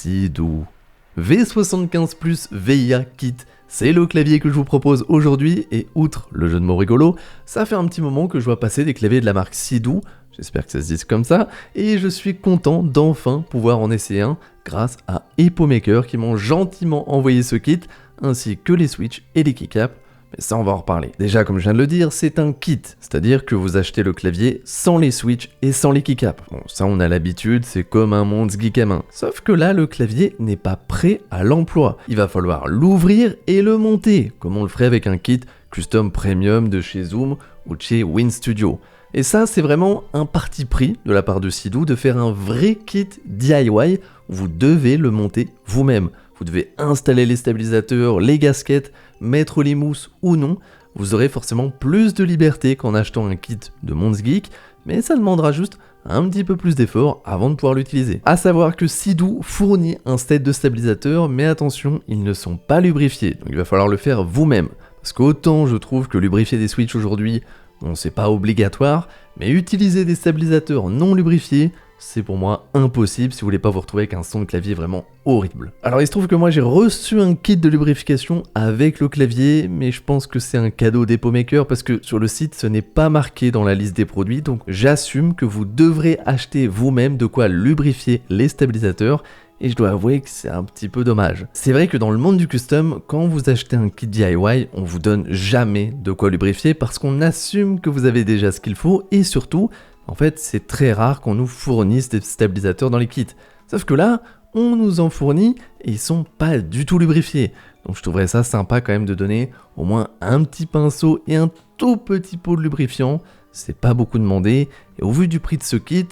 Sidou. V75 Plus VIA Kit, c'est le clavier que je vous propose aujourd'hui, et outre le jeu de mots rigolo, ça fait un petit moment que je vois passer des claviers de la marque Sidou, j'espère que ça se dise comme ça, et je suis content d'enfin pouvoir en essayer un grâce à EpoMaker qui m'ont gentiment envoyé ce kit, ainsi que les switches et les keycaps. Mais ça, on va en reparler. Déjà, comme je viens de le dire, c'est un kit, c'est-à-dire que vous achetez le clavier sans les switches et sans les keycaps. Bon, ça on a l'habitude, c'est comme un monde geek à main. Sauf que là, le clavier n'est pas prêt à l'emploi. Il va falloir l'ouvrir et le monter, comme on le ferait avec un kit custom premium de chez Zoom ou de chez WinStudio. Et ça, c'est vraiment un parti pris de la part de Sidou de faire un vrai kit DIY où vous devez le monter vous-même. Vous devez installer les stabilisateurs, les gaskettes, mettre les mousses ou non. Vous aurez forcément plus de liberté qu'en achetant un kit de Monds Geek, mais ça demandera juste un petit peu plus d'effort avant de pouvoir l'utiliser. A savoir que Sidou fournit un set de stabilisateurs, mais attention, ils ne sont pas lubrifiés, donc il va falloir le faire vous-même. Parce qu'autant je trouve que lubrifier des switches aujourd'hui, bon, c'est pas obligatoire, mais utiliser des stabilisateurs non lubrifiés, c'est pour moi impossible si vous voulez pas vous retrouver avec un son de clavier vraiment horrible. Alors il se trouve que moi j'ai reçu un kit de lubrification avec le clavier, mais je pense que c'est un cadeau d'EpoMaker parce que sur le site ce n'est pas marqué dans la liste des produits, donc j'assume que vous devrez acheter vous-même de quoi lubrifier les stabilisateurs. Et je dois avouer que c'est un petit peu dommage. C'est vrai que dans le monde du custom, quand vous achetez un kit DIY, on vous donne jamais de quoi lubrifier parce qu'on assume que vous avez déjà ce qu'il faut et surtout, en fait, c'est très rare qu'on nous fournisse des stabilisateurs dans les kits. Sauf que là, on nous en fournit et ils sont pas du tout lubrifiés. Donc je trouverais ça sympa quand même de donner au moins un petit pinceau et un tout petit pot de lubrifiant. C'est pas beaucoup demandé et au vu du prix de ce kit,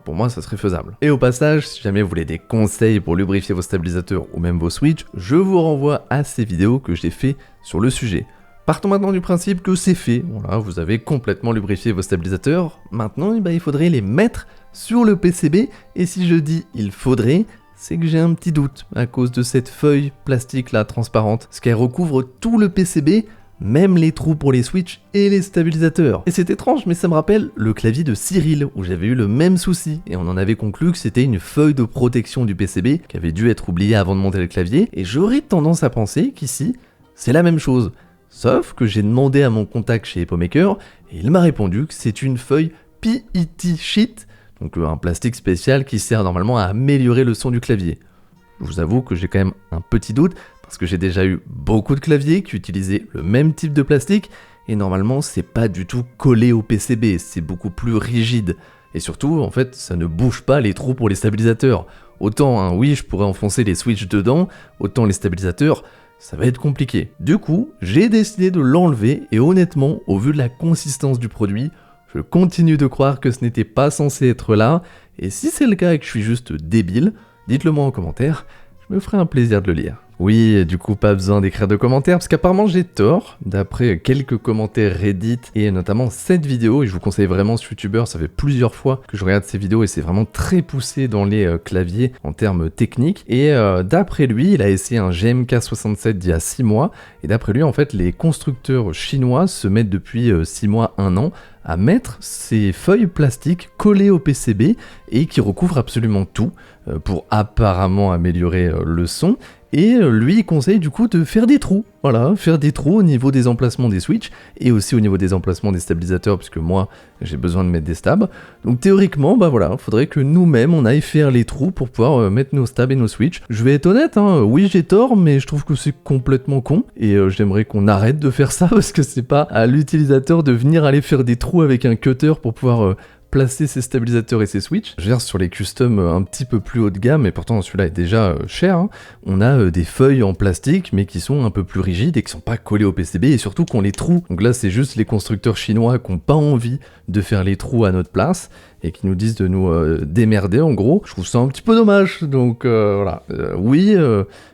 pour moi, ça serait faisable. Et au passage, si jamais vous voulez des conseils pour lubrifier vos stabilisateurs ou même vos switches, je vous renvoie à ces vidéos que j'ai fait sur le sujet. Partons maintenant du principe que c'est fait. Voilà, vous avez complètement lubrifié vos stabilisateurs. Maintenant, il faudrait les mettre sur le PCB. Et si je dis il faudrait, c'est que j'ai un petit doute à cause de cette feuille plastique là transparente. Parce qu'elle recouvre tout le PCB, même les trous pour les switches et les stabilisateurs. Et c'est étrange, mais ça me rappelle le clavier de Cyril, où j'avais eu le même souci, et on en avait conclu que c'était une feuille de protection du PCB qui avait dû être oubliée avant de monter le clavier, et j'aurais tendance à penser qu'ici, c'est la même chose. Sauf que j'ai demandé à mon contact chez EpoMaker, et il m'a répondu que c'est une feuille PET sheet, donc un plastique spécial qui sert normalement à améliorer le son du clavier. Je vous avoue que j'ai quand même un petit doute, parce que j'ai déjà eu beaucoup de claviers qui utilisaient le même type de plastique, et normalement c'est pas du tout collé au PCB, c'est beaucoup plus rigide. Et surtout, en fait, ça ne bouge pas les trous pour les stabilisateurs. Autant, oui, je pourrais enfoncer les switches dedans, autant les stabilisateurs, ça va être compliqué. Du coup, j'ai décidé de l'enlever, et honnêtement, au vu de la consistance du produit, je continue de croire que ce n'était pas censé être là, et si c'est le cas et que je suis juste débile, dites-le moi en commentaire, je me ferai un plaisir de le lire. Oui, du coup, pas besoin d'écrire de commentaires, parce qu'apparemment j'ai tort, d'après quelques commentaires Reddit, et notamment cette vidéo, et je vous conseille vraiment ce youtubeur, ça fait plusieurs fois que je regarde ces vidéos, et c'est vraiment très poussé dans les claviers en termes techniques, et d'après lui, il a essayé un GMK67 d'il y a 6 mois, et d'après lui, en fait, les constructeurs chinois se mettent depuis 6 mois, 1 an, à mettre ces feuilles plastiques collées au PCB, et qui recouvrent absolument tout, pour apparemment améliorer le son, et lui il conseille du coup de faire des trous, voilà, faire des trous au niveau des emplacements des switches et aussi au niveau des emplacements des stabilisateurs puisque moi j'ai besoin de mettre des stabs. Donc théoriquement, voilà, faudrait que nous-mêmes on aille faire les trous pour pouvoir mettre nos stabs et nos switches. Je vais être honnête, oui j'ai tort, mais je trouve que c'est complètement con et j'aimerais qu'on arrête de faire ça parce que c'est pas à l'utilisateur de venir aller faire des trous avec un cutter pour pouvoir placer ses stabilisateurs et ses switches. Je veux dire, sur les customs un petit peu plus haut de gamme, et pourtant celui-là est déjà cher, on a des feuilles en plastique, mais qui sont un peu plus rigides et qui sont pas collées au PCB, et surtout qu'on les trous. Donc là, c'est juste les constructeurs chinois qui n'ont pas envie de faire les trous à notre place, et qui nous disent de nous démerder, en gros. Je trouve ça un petit peu dommage, donc voilà. Oui,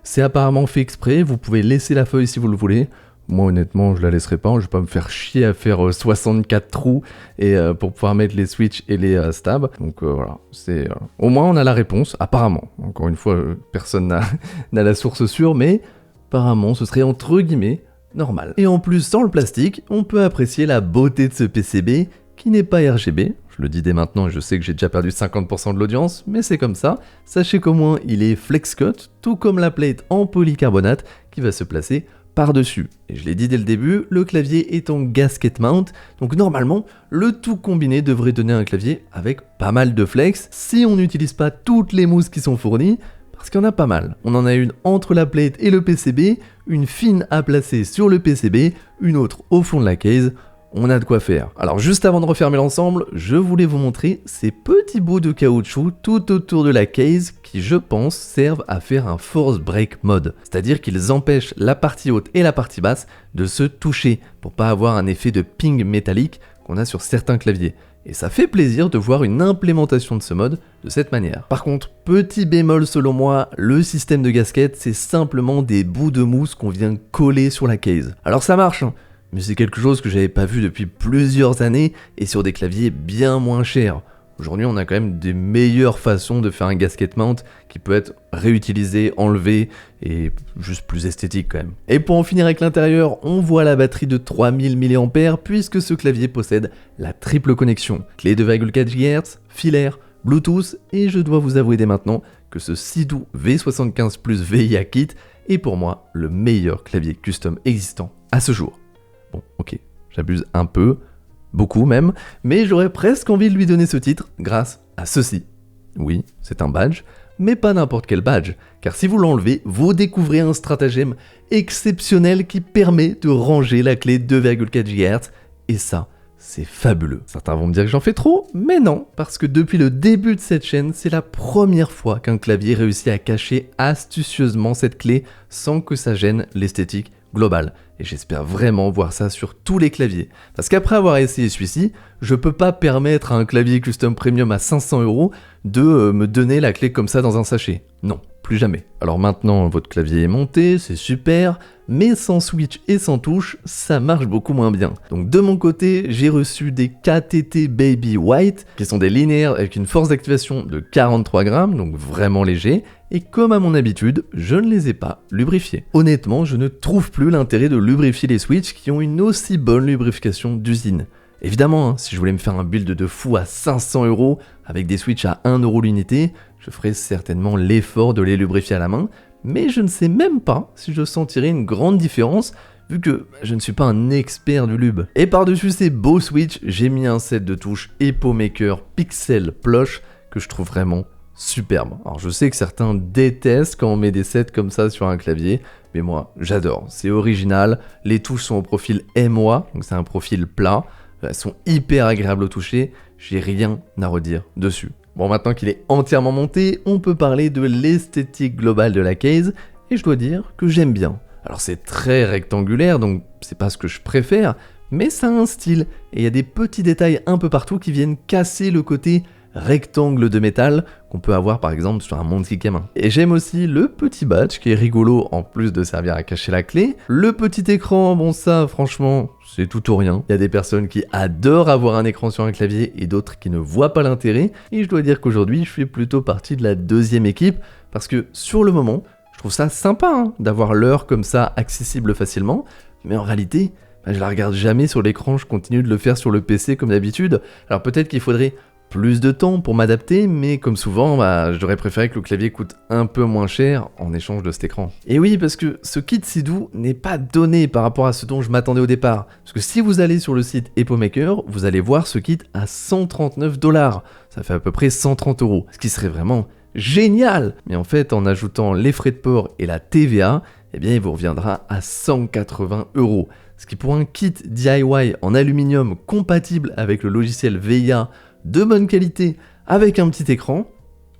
c'est apparemment fait exprès, vous pouvez laisser la feuille si vous le voulez. Moi honnêtement je la laisserai pas, je vais pas me faire chier à faire 64 trous et pour pouvoir mettre les switches et les stabs. Donc voilà, c'est au moins on a la réponse, apparemment. Encore une fois, personne n'a la source sûre, mais apparemment ce serait entre guillemets normal. Et en plus, sans le plastique, on peut apprécier la beauté de ce PCB qui n'est pas RGB. Je le dis dès maintenant et je sais que j'ai déjà perdu 50% de l'audience, mais c'est comme ça. Sachez qu'au moins il est flex cut, tout comme la plate en polycarbonate qui va se placer par-dessus. Et je l'ai dit dès le début, le clavier est en gasket mount, donc normalement, le tout combiné devrait donner un clavier avec pas mal de flex, si on n'utilise pas toutes les mousses qui sont fournies, parce qu'il y en a pas mal. On en a une entre la plate et le PCB, une fine à placer sur le PCB, une autre au fond de la case. On a de quoi faire. Alors juste avant de refermer l'ensemble, je voulais vous montrer ces petits bouts de caoutchouc tout autour de la case qui, je pense, servent à faire un force break mode. C'est-à-dire qu'ils empêchent la partie haute et la partie basse de se toucher pour pas avoir un effet de ping métallique qu'on a sur certains claviers. Et ça fait plaisir de voir une implémentation de ce mode de cette manière. Par contre, petit bémol selon moi, le système de gasket, c'est simplement des bouts de mousse qu'on vient coller sur la case. Alors ça marche, hein, mais c'est quelque chose que j'avais pas vu depuis plusieurs années et sur des claviers bien moins chers. Aujourd'hui, on a quand même des meilleures façons de faire un gasket mount qui peut être réutilisé, enlevé et juste plus esthétique quand même. Et pour en finir avec l'intérieur, on voit la batterie de 3000 mAh puisque ce clavier possède la triple connexion. Clé 2,4 GHz, filaire, Bluetooth et je dois vous avouer dès maintenant que ce Sidou V75 Plus VIA Kit est pour moi le meilleur clavier custom existant à ce jour. Bon, ok, j'abuse un peu, beaucoup même, mais j'aurais presque envie de lui donner ce titre grâce à ceci. Oui, c'est un badge, mais pas n'importe quel badge, car si vous l'enlevez, vous découvrez un stratagème exceptionnel qui permet de ranger la clé 2,4 GHz, et ça, c'est fabuleux. Certains vont me dire que j'en fais trop, mais non, parce que depuis le début de cette chaîne, c'est la première fois qu'un clavier réussit à cacher astucieusement cette clé sans que ça gêne l'esthétique globale. Et j'espère vraiment voir ça sur tous les claviers. Parce qu'après avoir essayé celui-ci, je peux pas permettre à un clavier custom premium à 500 € de me donner la clé comme ça dans un sachet. Non, plus jamais. Alors maintenant, votre clavier est monté, c'est super, mais sans switch et sans touche, ça marche beaucoup moins bien. Donc de mon côté, j'ai reçu des KTT Baby White, qui sont des linéaires avec une force d'activation de 43 grammes, donc vraiment léger, et comme à mon habitude, je ne les ai pas lubrifiés. Honnêtement, je ne trouve plus l'intérêt de lubrifier les switches qui ont une aussi bonne lubrification d'usine. Évidemment, hein, si je voulais me faire un build de fou à 500 € avec des switches à 1 € l'unité, je ferais certainement l'effort de les lubrifier à la main, mais je ne sais même pas si je sentirais une grande différence vu que je ne suis pas un expert du lube. Et par-dessus ces beaux switches, j'ai mis un set de touches EpoMaker Pixel Plush que je trouve vraiment superbe. Alors je sais que certains détestent quand on met des sets comme ça sur un clavier, mais moi j'adore, c'est original, les touches sont au profil MOA, donc c'est un profil plat, elles sont hyper agréables au toucher, j'ai rien à redire dessus. Bon, maintenant qu'il est entièrement monté, on peut parler de l'esthétique globale de la case, et je dois dire que j'aime bien. Alors c'est très rectangulaire, donc c'est pas ce que je préfère, mais ça a un style, et il y a des petits détails un peu partout qui viennent casser le côté rectangle de métal qu'on peut avoir par exemple sur un Monkey K1. Et j'aime aussi le petit badge qui est rigolo en plus de servir à cacher la clé. Le petit écran, bon ça franchement c'est tout ou rien. Il y a des personnes qui adorent avoir un écran sur un clavier et d'autres qui ne voient pas l'intérêt. Et je dois dire qu'aujourd'hui je fais plutôt partie de la deuxième équipe parce que sur le moment je trouve ça sympa hein, d'avoir l'heure comme ça accessible facilement. Mais en réalité je la regarde jamais sur l'écran, je continue de le faire sur le PC comme d'habitude. Alors peut-être qu'il faudrait plus de temps pour m'adapter, mais comme souvent, j'aurais préféré que le clavier coûte un peu moins cher en échange de cet écran. Et oui, parce que ce kit Sidou n'est pas donné par rapport à ce dont je m'attendais au départ. Parce que si vous allez sur le site EpoMaker, vous allez voir ce kit à 139 $. Ça fait à peu près 130 €, ce qui serait vraiment génial. Mais en fait, en ajoutant les frais de port et la TVA, eh bien, il vous reviendra à 180 €. Ce qui pour un kit DIY en aluminium compatible avec le logiciel VIA de bonne qualité, avec un petit écran,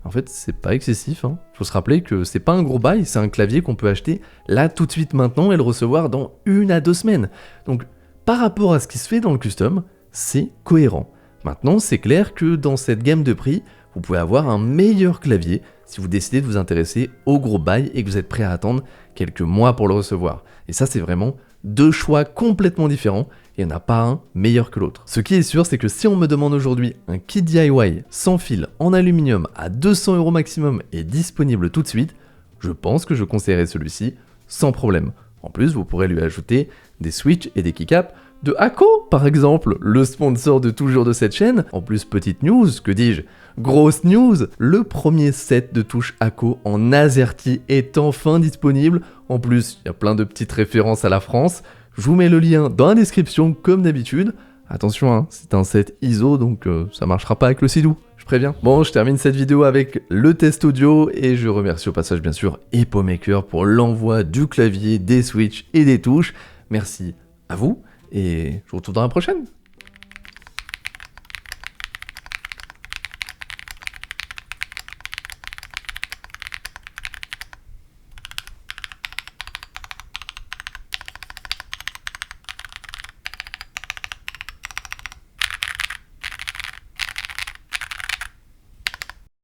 en fait c'est pas excessif. Faut se rappeler que c'est pas un gros bail, c'est un clavier qu'on peut acheter là tout de suite maintenant et le recevoir dans 1 à 2 semaines. Donc par rapport à ce qui se fait dans le custom, c'est cohérent. Maintenant c'est clair que dans cette gamme de prix, vous pouvez avoir un meilleur clavier si vous décidez de vous intéresser au gros bail et que vous êtes prêt à attendre quelques mois pour le recevoir. Et ça c'est vraiment deux choix complètement différents. Il n'y en a pas un meilleur que l'autre. Ce qui est sûr, c'est que si on me demande aujourd'hui un kit DIY sans fil en aluminium à 200 € maximum et disponible tout de suite, je pense que je conseillerais celui-ci sans problème. En plus, vous pourrez lui ajouter des switches et des keycaps de Akko, par exemple, le sponsor de toujours de cette chaîne. En plus, petite news, que dis-je, grosse news, le premier set de touches Akko en AZERTY est enfin disponible. En plus, il y a plein de petites références à la France. Je vous mets le lien dans la description comme d'habitude. Attention, hein, c'est un set ISO, donc ça marchera pas avec le Sidou, je préviens. Bon, je termine cette vidéo avec le test audio et je remercie au passage bien sûr Hippomaker pour l'envoi du clavier, des switches et des touches. Merci à vous et je vous retrouve dans la prochaine.